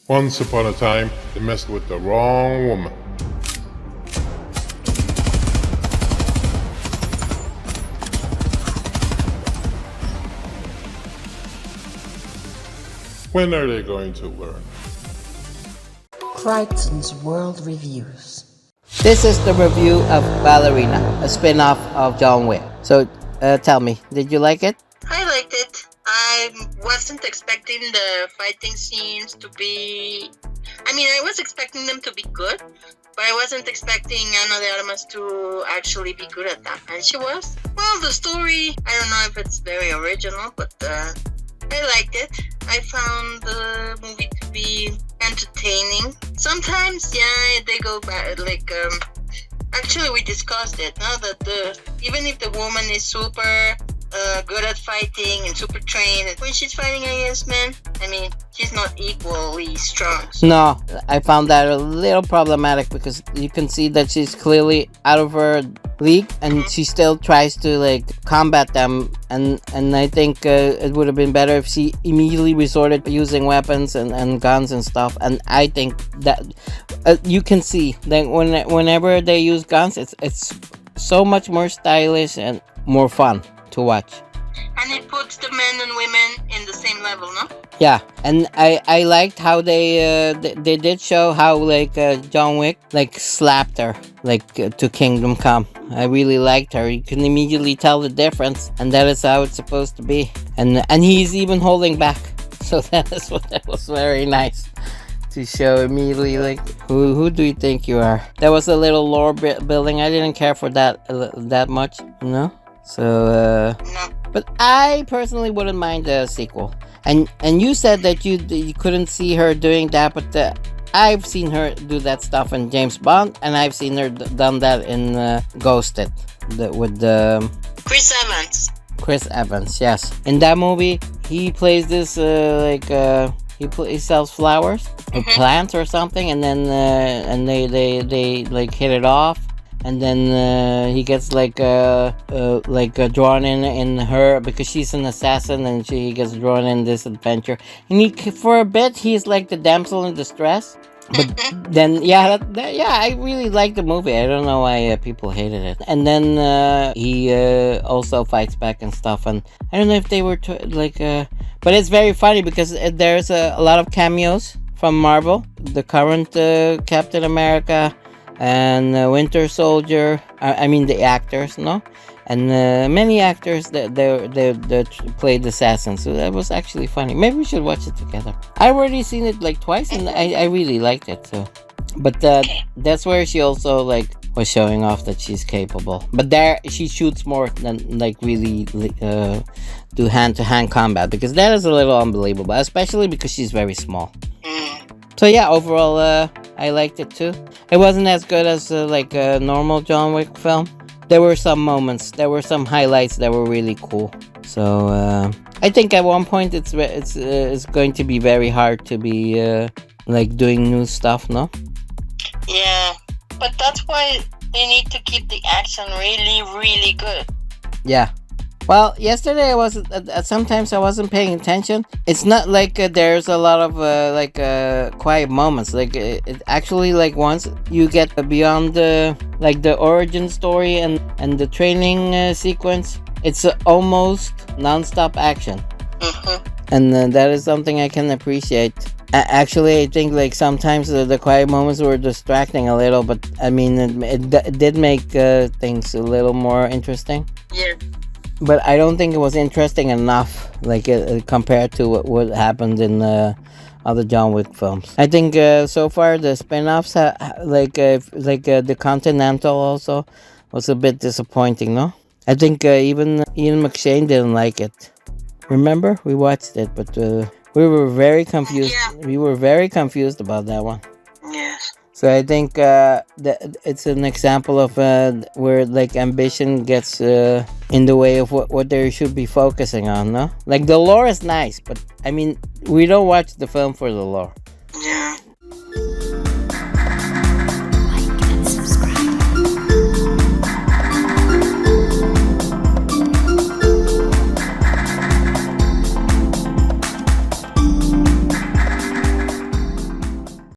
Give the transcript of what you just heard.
Once upon a time, they messed with the wrong woman. When are they going to learn? Crichton's World Reviews. This is the review of Ballerina, a spin-off of John Wick. So, tell me, did you like it? I liked it. I wasn't expecting the fighting scenes to be... I was expecting them to be good, but I wasn't expecting Ana de Armas to actually be good at that. And she was. Well, the story, I don't know if it's very original, but I liked it. I found the movie to be entertaining. Sometimes, yeah, they go back, actually we discussed it, no? That even if the woman is super good at fighting and super trained, when she's fighting against men, she's not equally strong. No, I found that a little problematic because you can see that she's clearly out of her league and she still tries to combat them, and I think it would have been better if she immediately resorted to using weapons and guns and stuff. And I think that you can see that whenever they use guns, it's so much more stylish and more fun to watch. And it puts the men and women in the same level, no? Yeah, and I liked how they did show how John Wick slapped her to Kingdom Come. I really liked her. You can immediately tell the difference, and that is how it's supposed to be. And he's even holding back, so that was very nice to show immediately. Who do you think you are? There was a little lore building. I didn't care for that much, you know. So, No. but I personally wouldn't mind a sequel. And you said that you couldn't see her doing that, but I've seen her do that stuff in James Bond, and I've seen her done that in Ghosted with Chris Evans. Chris Evans. Yes, in that movie he plays this he sells flowers or plants or something, and then and they hit it off. And then he gets drawn in her because she's an assassin, and he gets drawn in this adventure. And for a bit he's like the damsel in distress. But then I really liked the movie. I don't know why people hated it. And then he also fights back and stuff. And I don't know if they were but it's very funny because there's a lot of cameos from Marvel. The current Captain America and Winter Soldier, the actors, no, and many actors that they played assassins. So that was actually funny. Maybe we should watch it together. I already seen it twice, and I really liked it. So, but that's where she also was showing off that she's capable. But there she shoots more than really do hand-to-hand combat, because that is a little unbelievable, especially because she's very small. So yeah, overall, I liked it too. It wasn't as good as a normal John Wick film. There were some moments, there were some highlights that were really cool. So I think at one point it's going to be very hard to be doing new stuff, no? Yeah, but that's why they need to keep the action really, really good. Yeah. Well, yesterday sometimes I wasn't paying attention. It's not there's a lot of quiet moments. It actually once you get beyond the origin story and the training sequence, it's almost non-stop action. And that is something I can appreciate. Actually, I think sometimes the quiet moments were distracting a little, but it did make things a little more interesting. Yeah. But I don't think it was interesting enough, compared to what happened in other John Wick films. I think so far the spin-offs, the Continental also, was a bit disappointing, no? I think even Ian McShane didn't like it. Remember, we watched it, but we were very confused. Yeah. We were very confused about that one. Yes. So I think that it's an example of where ambition gets in the way of what they should be focusing on, no? The lore is nice, but we don't watch the film for the lore.